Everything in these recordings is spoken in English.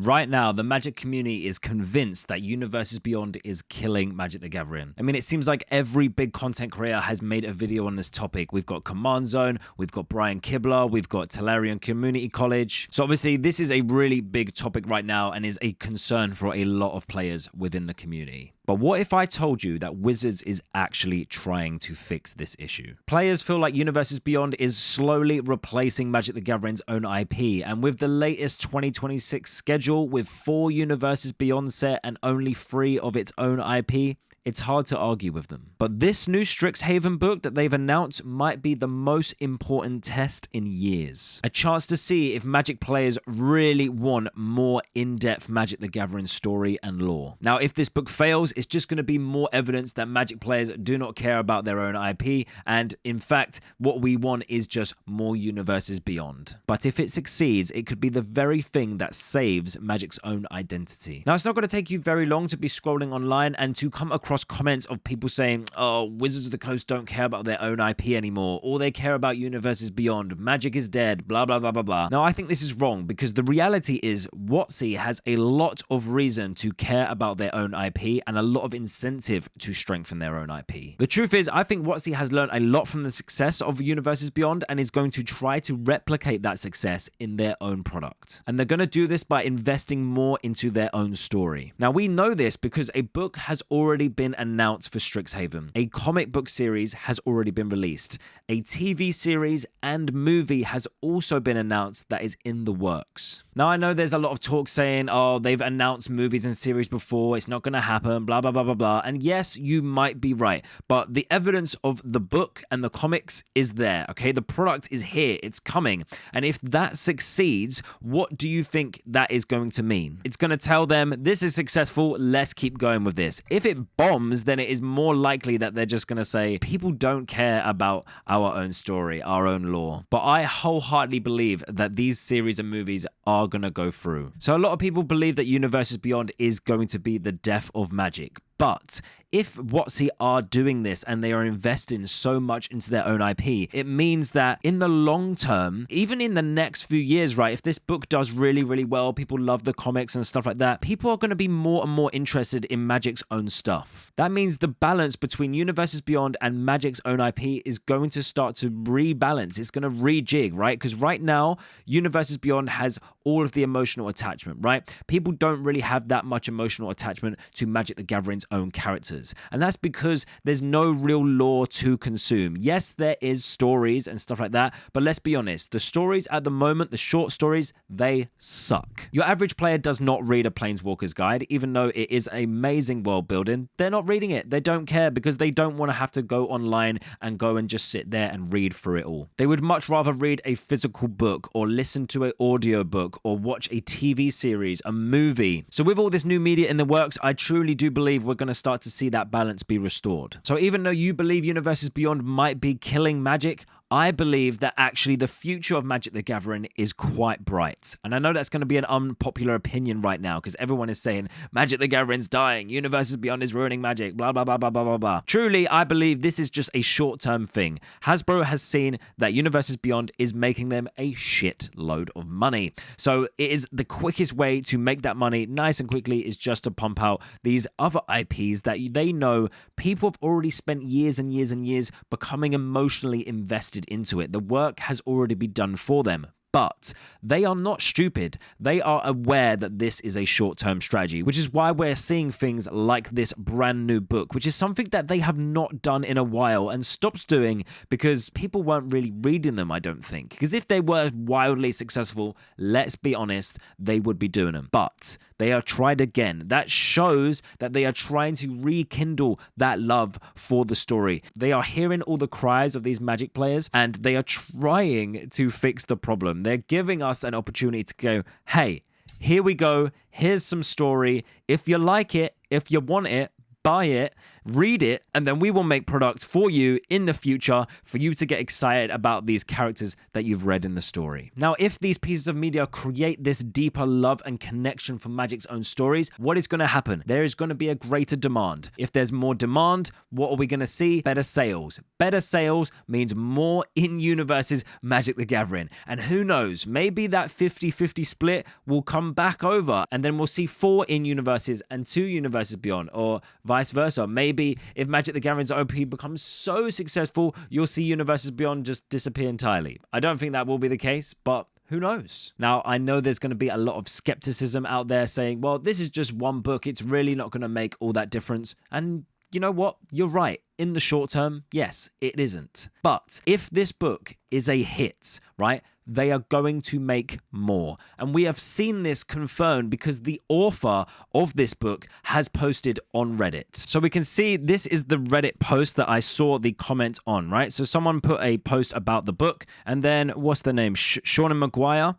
Right now, the Magic community is convinced that Universes Beyond is killing Magic the Gathering. I mean, it seems like every big content creator has made a video on this topic. We've got Command Zone, we've got Brian Kibler, we've got Tellurian Community College. So obviously, this is a really big topic right now and is a concern for a lot of players within the community. But what if I told you that Wizards is actually trying to fix this issue? Players feel like Universes Beyond is slowly replacing Magic the Gathering's own IP, and with the latest 2026 schedule with 4 Universes Beyond set and only 3 of its own IP, it's hard to argue with them. But this new Strixhaven book that they've announced might be the most important test in years. A chance to see if Magic players really want more in-depth Magic the Gathering story and lore. Now, if this book fails, it's just going to be more evidence that Magic players do not care about their own IP, and in fact, what we want is just more Universes Beyond. But if it succeeds, it could be the very thing that saves Magic's own identity. Now, it's not going to take you very long to be scrolling online and to come across comments of people saying, oh, Wizards of the Coast don't care about their own IP anymore. All they care about Universes Beyond. Magic is dead. Blah, blah, blah, blah, blah. Now, I think this is wrong because the reality is WotC has a lot of reason to care about their own IP and a lot of incentive to strengthen their own IP. The truth is, I think WotC has learned a lot from the success of Universes Beyond and is going to try to replicate that success in their own product. And they're going to do this by investing more into their own story. Now, we know this because a book has already been announced for Strixhaven. A comic book series has already been released. A TV series and movie has also been announced that is in the works. Now, I know there's a lot of talk saying, oh, they've announced movies and series before, it's not going to happen, blah, blah, blah, blah, blah. And yes, you might be right, but the evidence of the book and the comics is there, okay? The product is here, it's coming. And if that succeeds, what do you think that is going to mean? It's going to tell them, this is successful, let's keep going with this. If it bombs, then it is more likely that they're just going to say, people don't care about our own story, our own lore. But I wholeheartedly believe that these series and movies are going to go through. So a lot of people believe that Universes Beyond is going to be the death of Magic. But if WotC are doing this and they are investing so much into their own IP, it means that in the long term, even in the next few years, right, if this book does really, really well, people love the comics and stuff like that, people are going to be more and more interested in Magic's own stuff. That means the balance between Universes Beyond and Magic's own IP is going to start to rebalance. It's going to rejig, right? Because right now, Universes Beyond has all of the emotional attachment, right? People don't really have that much emotional attachment to Magic the Gathering's own characters, and that's because there's no real lore to consume. Yes, there is stories and stuff like that, but let's be honest, the stories at the moment, the short stories, they suck. Your average player does not read a Planeswalker's Guide, even though it is amazing world building. They're not reading it. They don't care because they don't want to have to go online and go and just sit there and read through it all. They would much rather read a physical book or listen to an audio book or watch a TV series, a movie. So with all this new media in the works, I truly do believe we're going to start to see that balance be restored. So even though you believe Universes Beyond might be killing Magic, I believe that actually the future of Magic the Gathering is quite bright. And I know that's going to be an unpopular opinion right now because everyone is saying Magic the Gathering's dying, Universes Beyond is ruining Magic, blah, blah, blah, blah, blah, blah, blah. Truly, I believe this is just a short-term thing. Hasbro has seen that Universes Beyond is making them a shit load of money. So it is the quickest way to make that money nice and quickly is just to pump out these other IPs that they know people have already spent years and years and years becoming emotionally invested into it. The work has already been done for them. But they are not stupid. They are aware that this is a short-term strategy, which is why we're seeing things like this brand new book, which is something that they have not done in a while and stopped doing because people weren't really reading them, I don't think. Because if they were wildly successful, let's be honest, they would be doing them. But they are tried again. That shows that they are trying to rekindle that love for the story. They are hearing all the cries of these Magic players and they are trying to fix the problem. They're giving us an opportunity to go, hey, here we go. Here's some story. If you like it, if you want it, buy it, read it, and then we will make products for you in the future for you to get excited about these characters that you've read in the story. Now, if these pieces of media create this deeper love and connection for Magic's own stories, what is going to happen? There is going to be a greater demand. If there's more demand, what are we going to see? Better sales. Better sales means more in-universes Magic the Gathering. And who knows, maybe that 50-50 split will come back over, and then we'll see 4 in-universes and 2 universes beyond, or vice versa. Maybe if Magic the Gathering's OP becomes so successful, you'll see universes beyond just disappear entirely. I don't think that will be the case, but who knows? Now, I know there's going to be a lot of skepticism out there saying, well, this is just one book. It's really not going to make all that difference. And you know what? You're right. In the short term, yes, it isn't. But if this book is a hit, right, they are going to make more. And we have seen this confirmed because the author of this book has posted on Reddit. So we can see this is the Reddit post that I saw the comment on, right? So someone put a post about the book, and then what's the name? Sean and Maguire,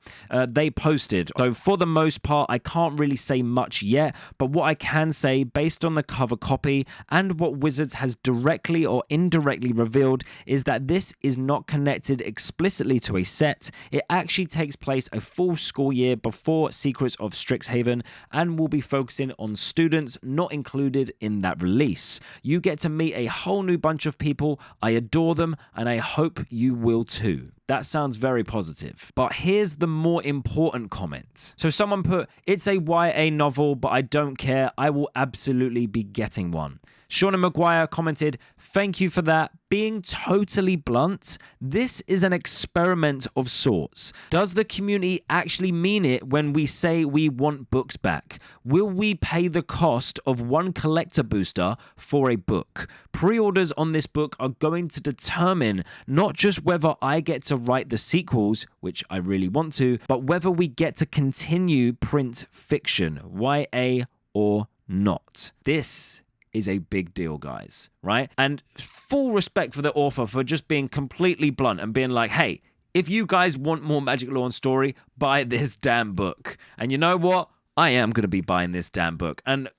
they posted. So for the most part, I can't really say much yet, but what I can say based on the cover copy and what Wizards has directly or indirectly revealed is that this is not connected explicitly to a set. It actually takes place a full school year before Secrets of Strixhaven and will be focusing on students not included in that release. You get to meet a whole new bunch of people. I adore them, and I hope you will too. That sounds very positive. But here's the more important comment. So someone put, it's a YA novel, but I don't care. I will absolutely be getting one. Sean and Maguire commented, thank you for that. Being totally blunt, this is an experiment of sorts. Does the community actually mean it when we say we want books back? Will we pay the cost of one collector booster for a book? Pre-orders on this book are going to determine not just whether I get to write the sequels, which I really want to, but whether we get to continue print fiction, YA or not. This is a big deal, guys, right? And full respect for the author for just being completely blunt and being like, hey, if you guys want more Magic Lore and Story, buy this damn book. And you know what? I am going to be buying this damn book. And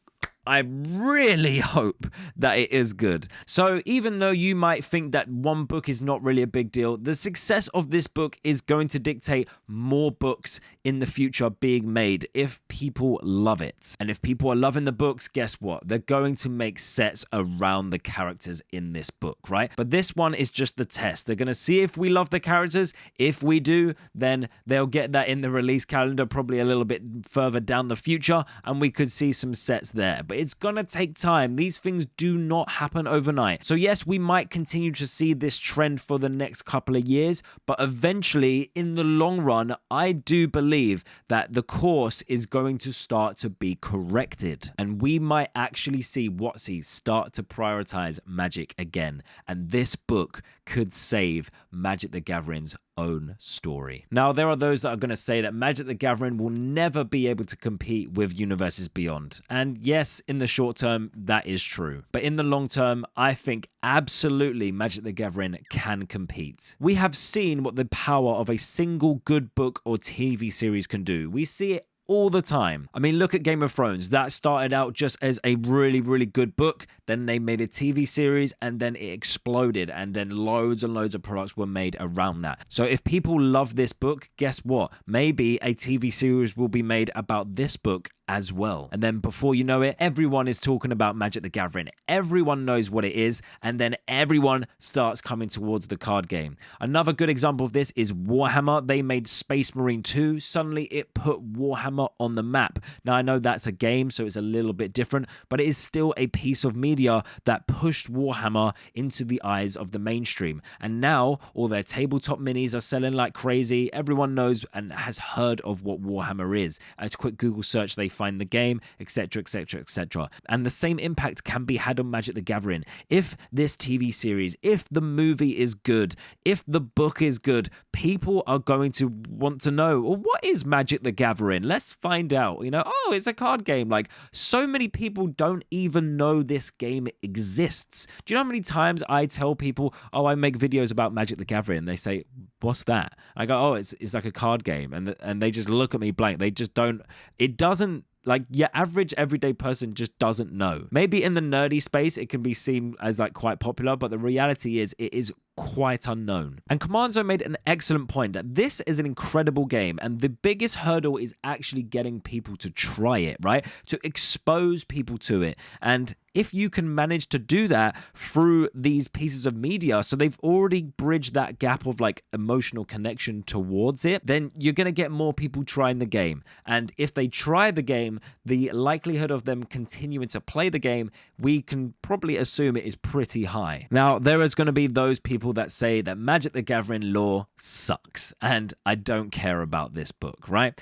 I really hope that it is good. So even though you might think that one book is not really a big deal, the success of this book is going to dictate more books in the future being made if people love it. And if people are loving the books, guess what? They're going to make sets around the characters in this book, right? But this one is just the test. They're going to see if we love the characters. If we do, then they'll get that in the release calendar probably a little bit further down the future, and we could see some sets there. But it's gonna take time. These things do not happen overnight. So yes, we might continue to see this trend for the next couple of years, but eventually, in the long run, I do believe that the course is going to start to be corrected, and we might actually see WotC start to prioritize Magic again, and this book could save Magic the Gathering's own story. Now, there are those that are going to say that Magic the Gathering will never be able to compete with Universes Beyond. And yes, in the short term, that is true. But in the long term, I think absolutely Magic the Gathering can compete. We have seen what the power of a single good book or TV series can do. We see it all the time. I mean, look at Game of Thrones. That started out just as a really, really good book. Then they made a TV series, and then it exploded, and then loads and loads of products were made around that. So if people love this book, guess what? Maybe a TV series will be made about this book as well. And then before you know it, everyone is talking about Magic the Gathering. Everyone knows what it is, and then everyone starts coming towards the card game. Another good example of this is Warhammer. They made Space Marine 2. Suddenly it put Warhammer on the map. Now, I know that's a game, so it's a little bit different, but it is still a piece of media that pushed Warhammer into the eyes of the mainstream. And now all their tabletop minis are selling like crazy. Everyone knows and has heard of what Warhammer is. A quick Google search, they find the game, etc., etc., etc. And the same impact can be had on Magic the Gathering. If this TV series, if the movie is good, if the book is good, people are going to want to know, well, what is Magic the Gathering? Let's find out. You know, oh, it's a card game. Like, so many people don't even know this game exists. Do you know how many times I tell people, oh, I make videos about Magic the Gathering, and they say, what's that? I go, oh, it's like a card game, and they just look at me blank. They just don't, it doesn't like your average everyday person just doesn't know. Maybe in the nerdy space, it can be seen as like quite popular, but the reality is it is quite unknown. And Command Zone made an excellent point that this is an incredible game, and the biggest hurdle is actually getting people to try it, right? To expose people to it. And if you can manage to do that through these pieces of media, so they've already bridged that gap of like emotional connection towards it, then you're going to get more people trying the game. And if they try the game, the likelihood of them continuing to play the game, we can probably assume it is pretty high. Now, there is going to be those people that say that Magic the Gathering lore sucks, and I don't care about this book, right?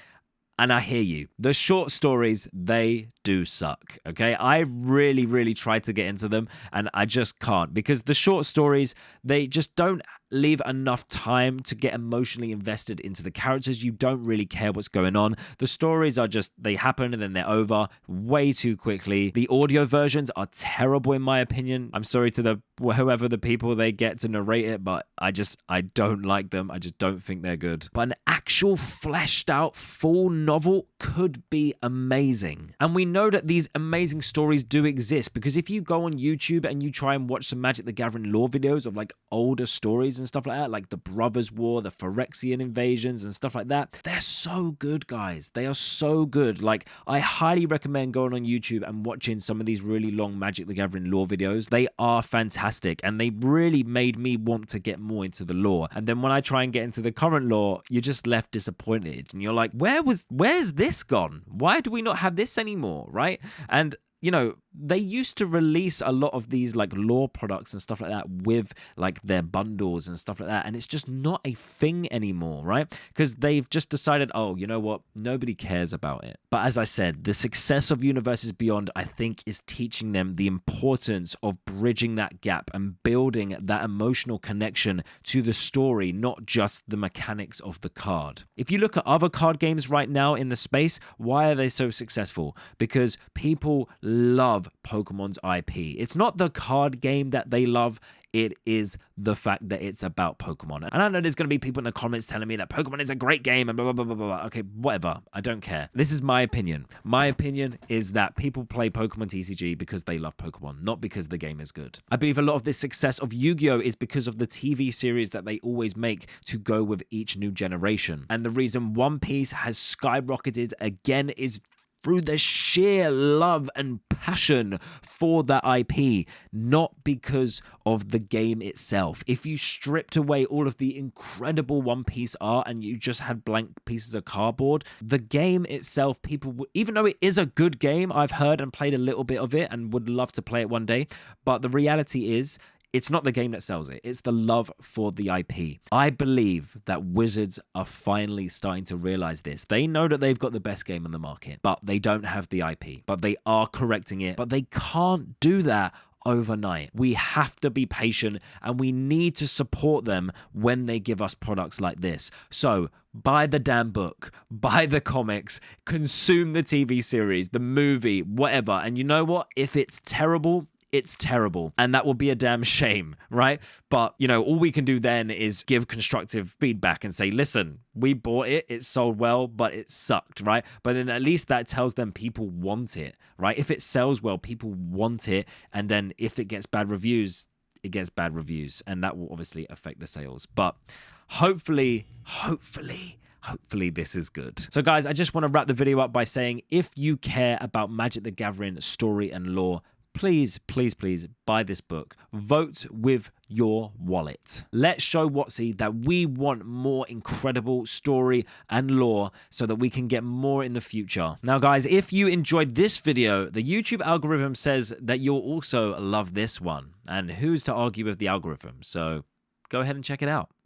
And I hear you. The short stories, they do suck, okay? I really tried to get into them, and I just can't, because the short stories, they just don't leave enough time to get emotionally invested into the characters. You don't really care what's going on. The stories are just, they happen and then they're over way too quickly. The audio versions are terrible in my opinion. I'm sorry to whoever the people they get to narrate it, but I don't like them. I just don't think they're good. But an actual fleshed out full novel could be amazing. And we know that these amazing stories do exist, because if you go on YouTube and you try and watch some Magic the Gathering lore videos of like older stories and stuff like that, like the Brothers War, the Phyrexian invasions and stuff like that, they're so good, guys. They are so good. Like, I highly recommend going on YouTube and watching some of these really long Magic the Gathering lore videos. They are fantastic, and they really made me want to get more into the lore. And then when I try and get into the current lore, you're just left disappointed, and you're like, where's this gone? Why do we not have this anymore, right? And you know, they used to release a lot of these like lore products and stuff like that with like their bundles and stuff like that, and it's just not a thing anymore, right? Because they've just decided, oh, you know what, nobody cares about it. But as I said, the success of Universes Beyond, I think, is teaching them the importance of bridging that gap and building that emotional connection to the story, not just the mechanics of the card. If you look at other card games right now in the space, why are they so successful? Because people love Pokemon's IP. It's not the card game that they love, it is the fact that it's about Pokemon. And I know there's going to be people in the comments telling me that Pokemon is a great game and blah, blah, blah, blah, blah. Okay, whatever. I don't care. This is my opinion. My opinion is that people play Pokemon TCG because they love Pokemon, not because the game is good. I believe a lot of this success of Yu-Gi-Oh! Is because of the TV series that they always make to go with each new generation. And the reason One Piece has skyrocketed again is through the sheer love and passion for that IP, not because of the game itself. If you stripped away all of the incredible One Piece art and you just had blank pieces of cardboard, the game itself, people would, even though it is a good game, I've heard and played a little bit of it and would love to play it one day, but the reality is, it's not the game that sells it. It's the love for the IP. I believe that Wizards are finally starting to realize this. They know that they've got the best game on the market, but they don't have the IP. But they are correcting it. But they can't do that overnight. We have to be patient, and we need to support them when they give us products like this. So buy the damn book, buy the comics, consume the TV series, the movie, whatever. And you know what? If it's terrible, it's terrible, and that will be a damn shame, right? But, you know, all we can do then is give constructive feedback and say, listen, we bought it, it sold well, but it sucked, right? But then at least that tells them people want it, right? If it sells well, people want it, and then if it gets bad reviews, it gets bad reviews, and that will obviously affect the sales. But hopefully this is good. So guys, I just want to wrap the video up by saying, if you care about Magic the Gathering story and lore, please buy this book. Vote with your wallet. Let's show WotC that we want more incredible story and lore so that we can get more in the future. Now, guys, if you enjoyed this video, the YouTube algorithm says that you'll also love this one. And who's to argue with the algorithm? So go ahead and check it out.